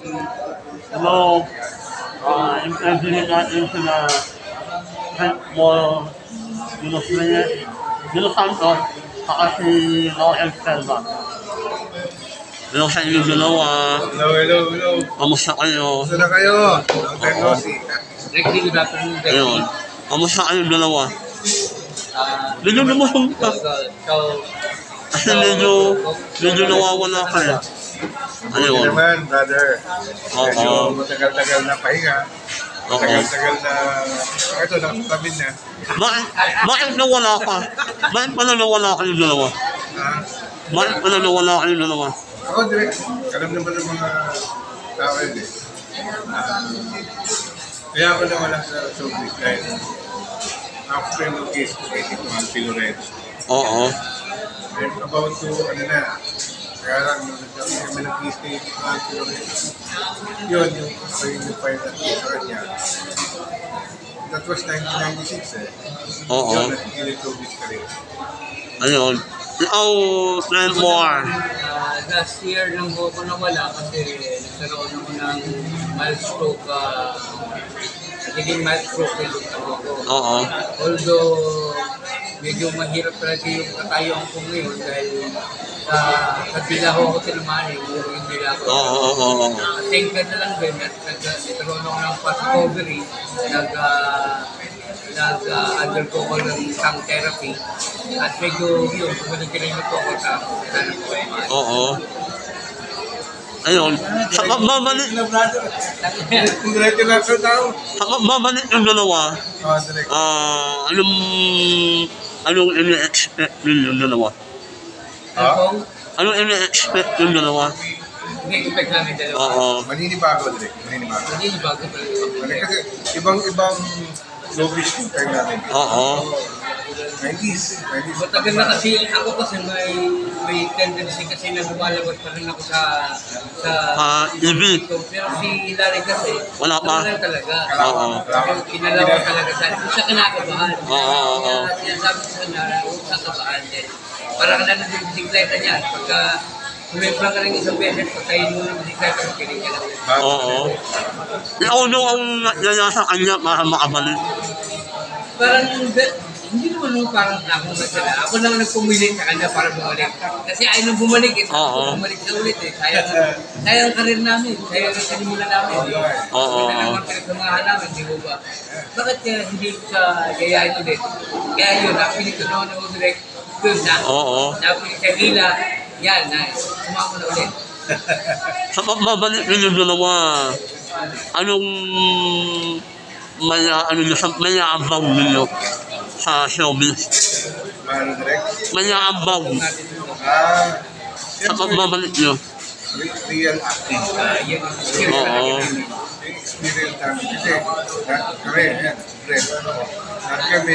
Hello, interviewin natin sila Trent Mo, Dino Santos, saka si Noel Selva. Hello sa inyo dalawa. Hello. Kamusta kayo? Gusto na kayo? Long time no see. Good afternoon. Ayun. Kamusta kayo dalawa? Medyo lumusong ka. Kasi medyo nawawala ka eh. Hindi Ayun. naman, brother. Medyo Oo. matagal-tagal na pahinga. Oo. Matagal-tagal na... Ito, nakasabin na. Bakit nawala ka? Bakit pala nawala kayo dalawa? Ah, Bakit pala nawala kayo dalawa? ako direct. Alam naman ng mga tao yun eh. Kaya ako nawala sa showbiz dahil after no case ko kay Tito Alfie Lorenzo. Oo. And about to, kaya lang, nung nagkakaroon kami ng case kay Tito Alfie Lorenzo, yun, yung final case sa kanya. That was 1996 eh. Oo. Yun, nagigilid showbiz ka rin. Ayun. Ikaw, Trent Moore. Last year lang po ako nawala kasi nagkaroon ako ng mild stroke. Naging mild stroke yung ako. Oo. Although, medyo mahirap talaga yung katayong ko ngayon dahil sa dila ko ako tinamaan yung dila ko. Oo. Thank God na lang din, nagkaroon ako ng fast recovery, nag-undergo ko ng tongue therapy, at medyo yun, kumalag-kinig ko ako sa kanan ko. Oo. Ayun. Saka babalik Diretso na sa tao. yung dalawa. Direct. Anong ini-expect yung dalawa? Anong ini-expect yung dalawa? Hindi-expect namin dalawa. Oo. Maninibago, direct. Maninibago. Hindi bago talaga. Kasi ibang showbiz yung time natin. Oo. 90s. Matagal na kasi ako may tendency kasi na lumalabas pa rin ako sa TV. pero si Larry kasi Wala pa. lang talaga. Oo. Kinalawa talaga sa sa kinakabahan. Oo. Kaya sabi ko sa Nara, huwag kakabahan din. Para ka na ng bisikleta niya. Pagka kumempla ka ng isang beses, patayin mo ng bisikleta, makinig ka lang. Oo. Ikaw nung ang naya sa kanya para makabalik. Parang hindi naman nung parang ako nagkala. Ako naman nagpumilit sa kanya para bumalik. Kasi ayaw nang bumalik eh. Oo. Bumalik na ulit eh. Sayang ang karir namin. Sayang ang sinimula namin. Oo. Hindi na naman pinagsamahan namin. Di ba ba? Bakit kaya hindi sa gayahin ulit? Kaya yun, napilit ko naman ako direct. Yun na. Oo. Napilit sa hila. Yan na. Sumama na ulit. Sa pagbabalik yung dalawa, anong mayaabang ninyo sa showbiz? Maano direct? Mayaabang sa pagbabalik nyo. Real acting. Yan. Oo. Experience namin. Kasi kami, yan, Fred. Kami,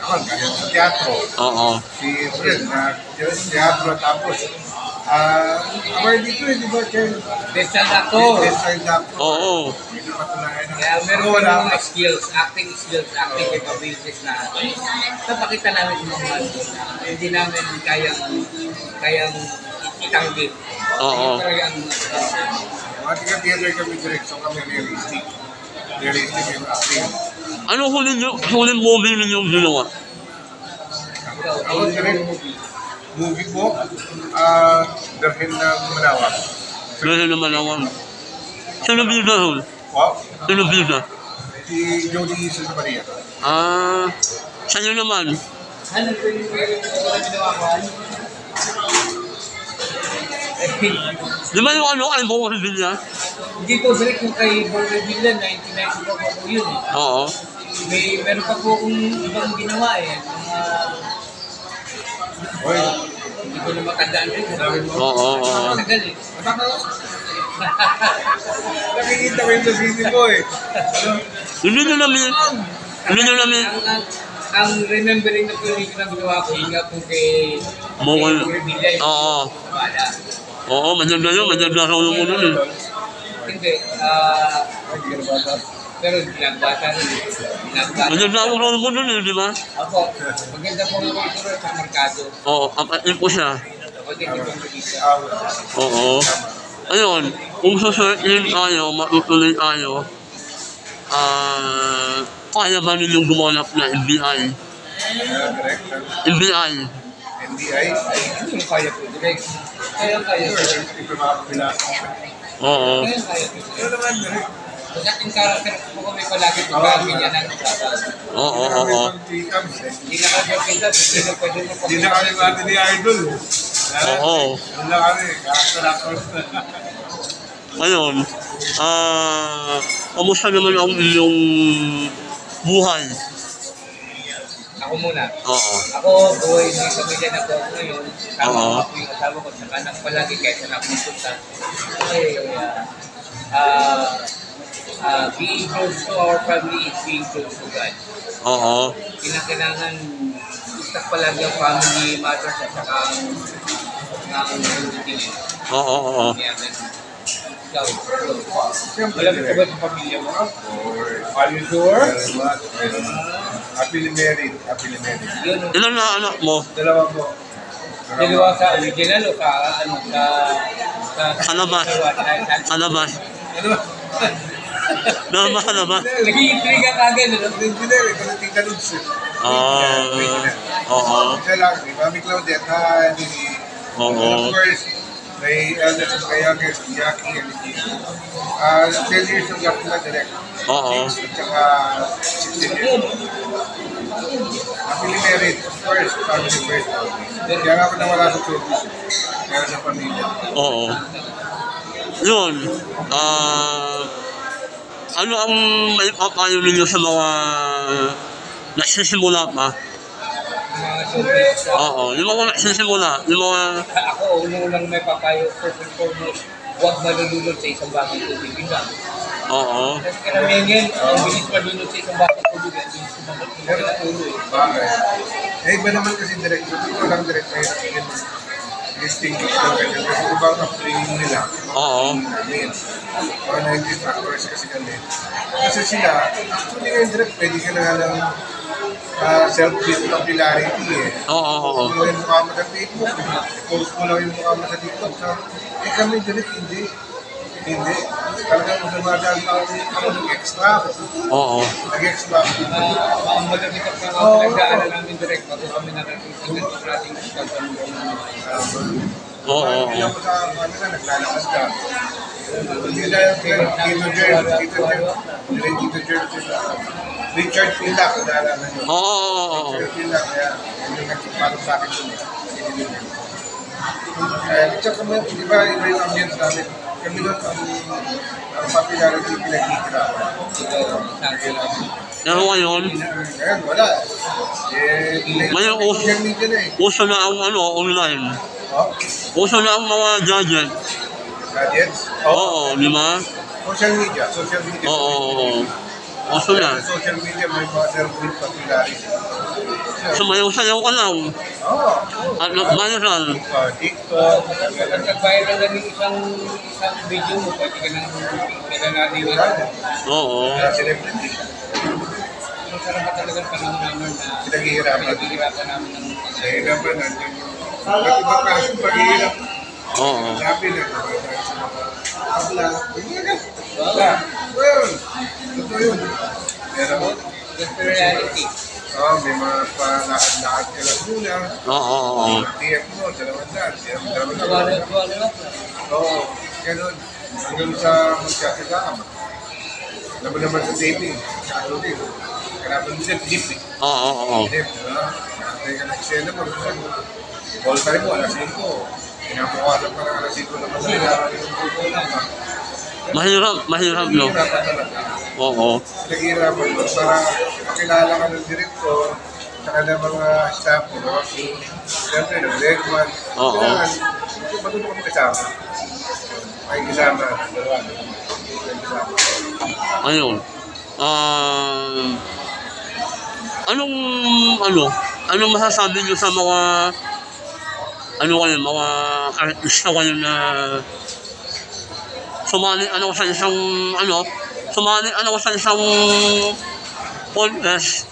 ako, galing sa teatro. Oo. Si Fred, teatro, tapos, award dito eh, di ba, Ken? Best child actor. Best child actor. Oo. Hindi patunayan na. Kaya meron Wala mga pa. skills, acting capabilities na napakita namin sa mga na hindi namin kayang itanggi. Oo. Yun talaga ang Mga tiga-theater kami direct, so kami realistic. Realistic yung acting. Ano huling movie ninyo dalawa? Ako direct, movie po, Darhin ng Manawag. Dahil naman naman. Sino bida hul? Wow, Sino bida? si Jody Santa Maria. Sa'yo naman. ano po yung ginawa ko? Di ba yung ano, album reveal niya? Hindi po direct yung kay Border Villa, 1990 po yun eh. Oo. Meron pa po akong ibang ginawa eh. Oy, Hindi ko na matandaan rin. Oo. Matagal eh. nakikita ko yung sa city ko eh. Hindi nyo namin. Ang remembering na po yung ginawa ko, yung nga po kay Mukul. Revilla. Oo. Wala. Oo, maganda yun. Maganda sa ulo mo nun eh. Hindi. Pero ginabata rin. Maganda ang ulo mo nun eh, di ba? Ako, maganda po ang kultura sa merkado. Oo, kapatin ko siya. Maganda po ang kultura. Oo. Ayun. kung sasayin tayo, matutuloy tayo, kaya ba ninyong gumanap na NBI? Director, NBI. NBI, Ano yung kaya ko, direct? Kaya ko. ito mga kapila. Oo. Kaya ko. Ano naman, direct? Sa ating karakter po kami palagi kung kami yan ang usapan. Oo. Hindi Hindi na kami kita, hindi na pwede mo na kami mati ni Idol. Oo. Ano na kami, characters na. Ayun. Kamusta naman ang inyong buhay? Ako muna. Oo. Ako, buhay may pamilya na po ako ngayon. Tama Oo. ako yung asawa ko, saka anak palagi kahit saan ako pupunta. Kasi, being close to our family is being close to God. Oo. Kailangan istak palagi ang family matters at saka ang tingin. Oo. Kaya ikaw, malapit ka ba sa pamilya mo? Are you sure? Happily married. Yun, Ilan na anak mo? Dalawa po. dalawa sa original o sa Sa labas. Sa labas. Ano ba? Sa labas. Nag-i-intriga ka agad, ano? Engineer, ito na Tita Luz. Oo. Siya lang, si Mami Claudette, and Oo. of course, may eldest kaya kay Jackie and Gigi. 10 years of gap na direct. Oo. At saka 16 years. Happily married, of course, family first. Kaya nga ako nawala sa service. Kaya sa pamilya. Oo. Yun. Ano ang may papayo ninyo sa mga nagsisimula pa? Mga showbiz. Oo. Yung mga nagsisimula. Yung mga... Ako, unang may papayo, first and foremost, huwag malulunod sa isang bagong tubig. Yun lang. Oo. Kasi karamihan, ang bilis malunod sa isang bagong tubig, ang bilis sumagot sa mga ulo eh. Bagay. Eh, iba naman kasi direct. Ito lang direct na yun. Distinguish ko ganyan. Kasi iba ang upbringing nila. Oo. Namin. Mga 90s actors kasi kami. Kasi sila, actually ngayon direct, pwede ka na lang self-build popularity eh. Oo. Post mo yung mukha mo sa Facebook. Post mo lang yung mukha mo sa TikTok. Eh kami direct, hindi. Talagang dumadaan pa ako nag-extra. Oo. Nag-extra. Ang malapit at mga pinagdaanan namin direct bago kami nakakita sa ating Oo. Hindi ako sa kanila, naglalakad ka. Hindi na yung Tito Jerry, Richard Pila, kadala na yun. Oo. Richard Pila, kaya hindi nagpapalong sa akin yun eh. At saka kami, di ba, iba yung ambience namin. Kami doon ang popularity pinag-ikirapan. Pero ngayon, Ngayon, wala. Ngayon, social media na eh. uso na ang online. Oh, Uso na ang mga gadget. gadgets. Oo, di ba? Social media. Oo. Uso na. Social media, may mga self-build popularity. Sumayaw-sayaw ka lang. Oo. At nag-viral. TikTok. Pag nag-viral lang yung isang video mo, pwede ka nang nilalaman. Oo. Celebrity. Ang sarap pa talagang panahon namin na Pinaghihirapan. namin ng Nahihirapan natin. At ibang kaso, paghihirap. Oo. Sabi na, abla. Wala. Well, totoo yun. Pero, just the reality. may mga palakad-lakad ka lang muna. Oo. TF mo, 200. TF mo, 200. Wala. Oo, ganun. Hanggang sa magkakita ka. Alam mo naman sa taping, katuloy. Karapan mo siya, jeep eh. Oo. Jeep, diba? Kaya ka nagsena mo, call time mo, alas 5. Pinapawasan pa ng alas 5 naman sa nila. Mahirap, no? Hirapan talaga. Oo. Naghihirapan mo para makilala ka ng director, saka ng mga staff mo. Siyempre, nag-legman. Oo. Kailangan, matuto kami kasama. May kasama. Ayun. Anong masasabi niyo sa mga mga artista kayo na sumali sa isang podcast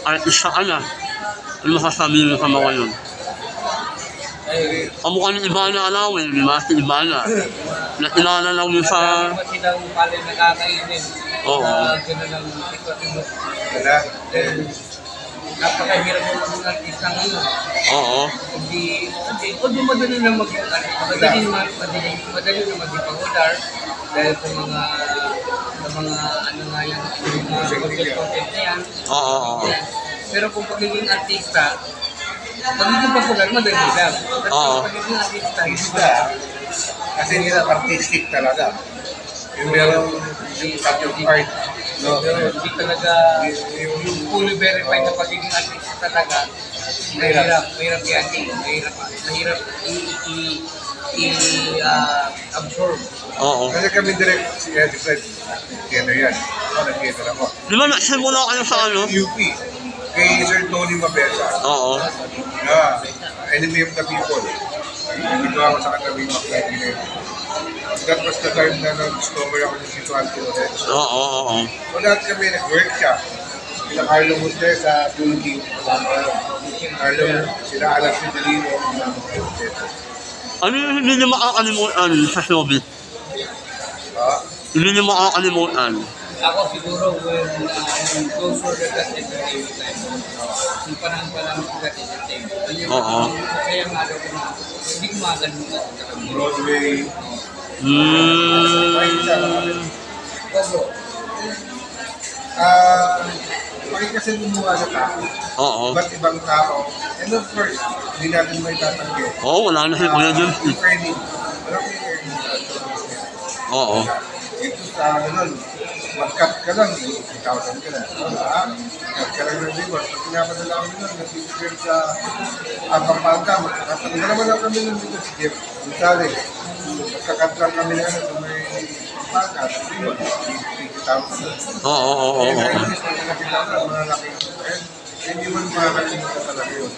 artista ano masasabi niyo sa mga yun? Ay, Kamukha ni Ivana Alawin, di ba? Si Ivana. Nakilala lang yun sa... marami pa silang pala nakakainin. Oo. Sa gano'n ng sitwasyon. Wala. Napakahirap ng mga artista ngayon. Oo. Hindi madali na madali na maging popular dahil sa mga ano nga yan, mga content na yan. Oo. Pero kung pagiging artista, pagiging popular, madali lang. Oo. Pagiging artista, Artista. Kasi nila artistic talaga. Yung meron yung type of art. No? pero hindi talaga yung fully verified na pagiging artista talaga. Mahirap yan. Mahirap i-absorb. Oo. Kasi kami direct si Eddie Fred. Theater yan. Ako nag-theater ako. Di ba nagsimula kayo sa ano? UP. Kay Sir Tony Mabesa. Oo. Enemy of the people. Nagawa ko sa kanya way back 1990. That was the time na nag-discover ako ng Situante Lorenzo. Oo. So lahat kami nag-workshop. Sila Carlo Musle sa Tulgi. Carlo, sila Alas Fidelino. Ano yung hindi niyo makakalimutan sa showbiz? Hindi niyo makakalimutan. Ako siguro when Go for the God Entertainment time, yung panahon pa lang sa God Entertainment. Oo. Kaya nga daw ko na, hindi ko makakalimutan sa kami. Broadway. Opo. Bakit kasi lumuha sa tao? Oo. Iba't ibang tao. And of course, hindi natin may tatanggi. Oo, wala na si Kuya James. Yung earning. Wala ko yung earning sa showbiz. Oo. Ito sa ano nun, mag-cut ka lang, 8,000 ka na. Cut ka lang ng reward. Pag pinapadala kami nun, nag-isipir sa Pampanga, magkakatanda naman lang kami nun dito si Jeff. Gonzales. Magkakat lang kami na sa may Pampanga, reward, 80,000. Oo. Kaya na-inis na nakilala, mga laki. Hindi man makakalimutan talaga yun.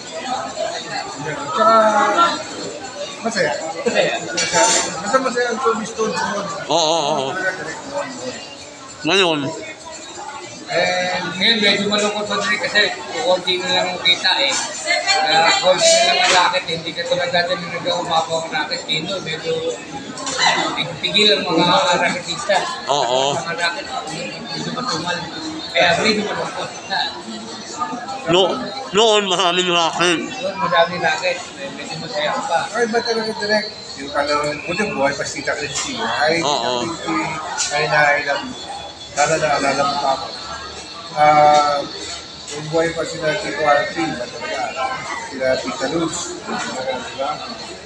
Tsaka, masaya. Basta masaya ang showbiz doon. Oo. Ngayon, Ngayon medyo malungkot pa rin kasi konti na lang ang kita eh. Konti na lang ang racket, hindi ka tulad dati na nag-umapaw ang racket. Dito medyo pigil ang mga racketista. Oo. Mga racket, medyo matumal. Kaya medyo malungkot na. noon maraming racket. Doon madami racket, medyo masaya pa. Ay, ba talaga direct? Yung kalawin, buti buhay pa si Tita Christy. Ay, Oo. Tita Christy, ay nailam. Sana naalala mo pa ako. Yung buhay pa sila Tito Arfin, ba talaga? Sila Tita Luz. Diba?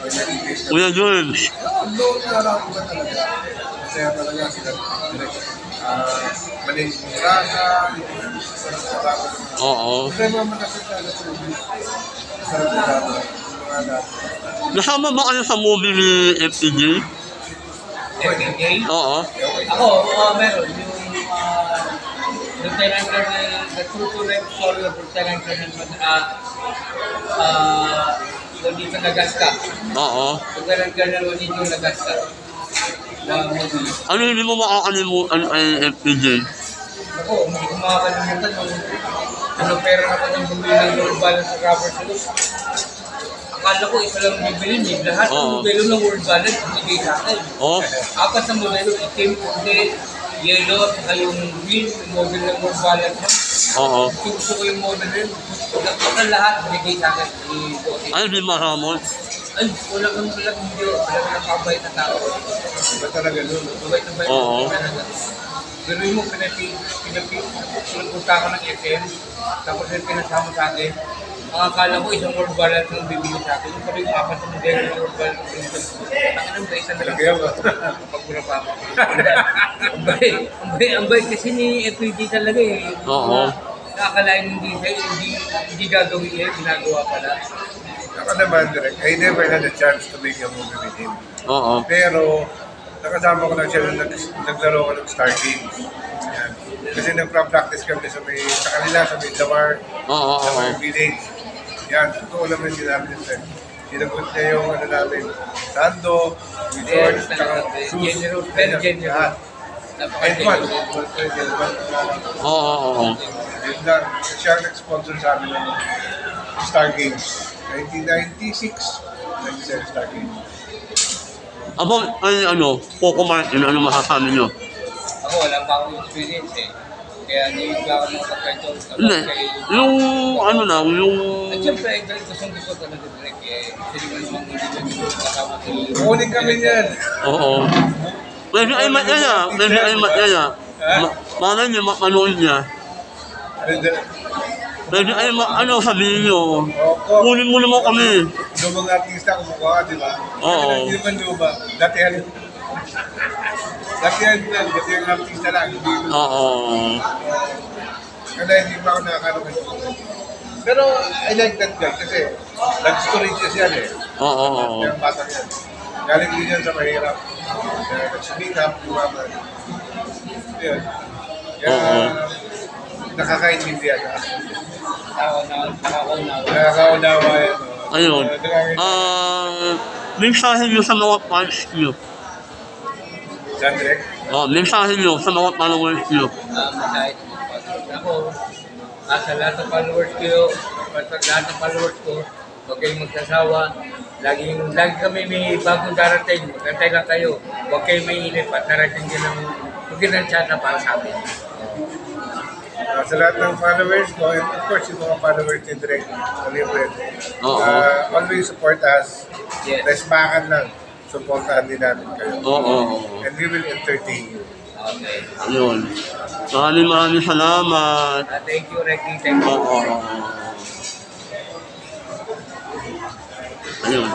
Ay, nag-ibig na. Kuya James. Doon naalala ko ba talaga? Masaya talaga sila direct. Maling rasa, sarap sa tapos. Oo. Kasi mga nakasagdala sa showbiz. Sarap sa tapos. Mga dati. Nasama ba kayo sa movie ni FPJ? FPJ? Oo. Ako, meron. Yung Lieutenant Colonel, the true to life story of Lieutenant Colonel Juanito Nagaska. Oo. Lieutenant Colonel Juanito Nagaska. Na movie. Ano hindi mo makakalimutan kay FPJ? Ako, hindi ko makakalimutan yung pera na pa ng bumili ng World Balance sa rubber shoes. Akala ko isa lang bibili, may lahat ng modelo ng World Balance binigay sa akin. Oo. Apat na modelo, itim, puti, yellow, at saka yung green, yung model ng World Balance. Oo. Gusto ko yung model yun. Gusto lahat binigay sa akin. Ano di maramon? Ay, wala kang hindi. Wala kang nakabait na tao. Ba talaga nun? Mabait na bait. Oo. Pero mo, pinapunta ko ng SM, tapos yung pinasama sa akin, ang akala ko isang World Balance ang bibili sa akin. Yung pala yung apat na modelo ng World Balance. Ang anong ba, isang Talaga yan ba? Pag muna pa ako. Ang bait kasi ni FPG talaga eh. Oo. Nakakalain hindi gagawin niya, ginagawa pala. Ako naman direct, I never had a chance to make a movie with him. Oo. Pero, nakasama ko lang siya nung naglaro ko ng Star Games. Yan. Kasi nagpa-practice kami sa kanila, sa may Damar, Oo. Damar Village. Yan, totoo naman yung namin yung friend. Sinagot niya yung ano namin, Sando, George, tsaka Sus, Very generous. And one. Oo. Yun lang, siya ang nag-sponsor sa amin ng Star Games. 1996, starting. About, ano, Coco Martin, ano masasabi nyo? Ako, wala pa akong experience eh. Kaya hindi ko ako nakapagkwento. Hindi, yung, ano na, yung... At siyempre, gusto talaga direct eh. Kasi naman hindi ko dito kasama si... Kunin kami niyan. Oo. Medyo ay mat niya, medyo ay mat niya. Malay niya, mapanood niya. Medyo ay ano sabihin nyo, kunin mo naman kami. Yung mga artista kumukuha, di ba? Oo. Hindi naman luba. Datihan artista lang. Oo. Kaya hindi pa ako nakakaroon. Pero I like that guy kasi nag-storage siya eh. Oo. Yung bata niya. Galing din yan sa mahirap. Nag-speak-up, lumaban. Yun. Kaya nakakaintindihan na. Nakakaunawa yan. Ayun. Mensahe nyo sa mga fans nyo. Sandrek? Mensahe nyo sa mga followers nyo. Masahit ako. Sa lahat ng followers ko, huwag kayong magsasawa. Lagi kami may bagong darating. Magkantay lang kayo. Huwag kayong may inip at darating din ng pagkinansya para sa amin. Sa lahat ng followers ko, and of course yung mga followers ni Drake, always support us. Yes. Respakan lang. Supportahan din natin kayo. Oo. And we will entertain you. Okay. Ayun. Maraming salamat. Thank you, Ricky. Thank you. Oo. Ayun.